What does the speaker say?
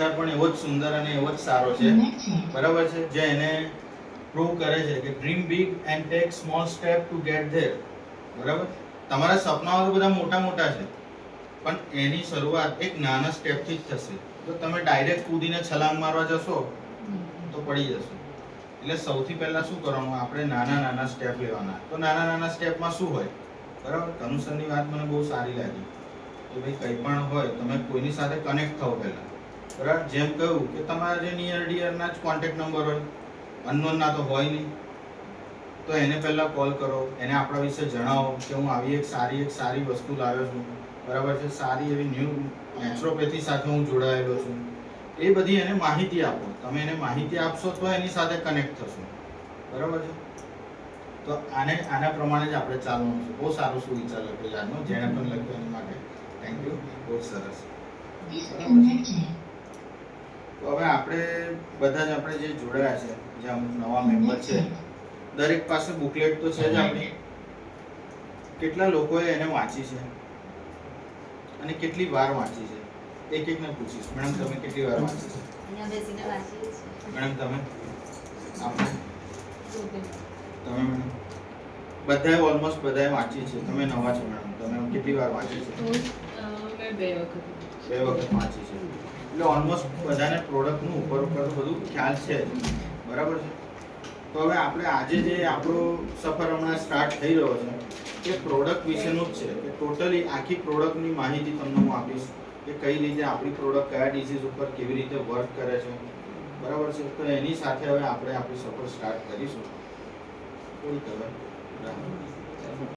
વિચાર પણ એવો જ સુંદર અને એવો જ સારો છે, બરાબર છે, જે એને પ્રૂવ કરે છે કે dream big and take small step to get there. બરાબર, તમારા સપનાઓ તો બધા મોટા મોટા છે, પણ એની શરૂઆત એક નાના સ્ટેપથી જ થશે. જો તમે ડાયરેક્ટ કૂદીને છલાંગ મારવા જશો તો પડી જશો. એટલે સૌથી પહેલા શું કરવાનું, આપણે નાના નાના સ્ટેપ લેવાના. તો નાના નાના સ્ટેપમાં શું હોય, બરાબર, ધનુષરની વાત મને બહુ સારી લાગી કે ભાઈ કંઈ પણ હોય તમે કોઈની સાથે કનેક્ટ થાઓ પહેલા, બરાબર. જેમ કહ્યું કે તમારા જે નિયર ડિયરના જ કોન્ટેક્ટ નંબર હોય, અનનોન ના તો હોય નહીં, તો એને પહેલા કોલ કરો, એને આપણા વિશે જણાવો કે હું આવી એક સારી વસ્તુ લાવ્યો છું, બરાબર છે, સારી એવી ન્યૂ નેચરોપેથી સાથે હું જોડાયેલો છું. એ બધી એને માહિતી આપો. તમે એને માહિતી આપશો તો એની સાથે કનેક્ટ થશો, બરાબર છે. તો આના પ્રમાણે જ આપણે ચાલવાનું છે. બહુ સારું સુવિચાર લખ્યો આજનો, જેણે પણ લખ્યો એની માટે થેન્ક યુ, બહુ સરસ. તો હવે આપણે બધા જ આપણે જે જોડાયા છે, જે અમુક નવા મેમ્બર છે, દરેક પાસે બુકલેટ તો છે જ આપણી. કેટલા લોકોએ એને વાંચી છે અને કેટલી વાર વાંચી છે, એક એકને પૂછીશ. મેડમ તમે કેટલી વાર વાંચી છે? અહીંયા બેસીને વાંચીએ છીએ. મેડમ તમે? આપણે? તમે મેડમ? બધાએ ઓલમોસ્ટ બધાએ વાંચી છે. તમે નવા છો મેડમ, તમે કેટલી વાર વાંચી છે? મેં 2 વખત. 2 વખત વાંચી છે. એટલે ઓલમોસ્ટ બધાને પ્રોડક્ટનું ઉપર બધું ખ્યાલ છે, બરાબર છે. તો હવે આપણે આજે જે આપણો સફર હમણાં સ્ટાર્ટ થઈ રહ્યો છે, એ પ્રોડક્ટ વિશેનું જ છે. કે ટોટલી આખી પ્રોડક્ટની માહિતી તમને હું આપીશ કે કઈ રીતે આપણી પ્રોડક્ટ કયા ડિસીઝ ઉપર કેવી રીતે વર્ક કરે છે, બરાબર છે. તો એની સાથે હવે આપણે આપણી સફર સ્ટાર્ટ કરીશું. કોઈ ખબર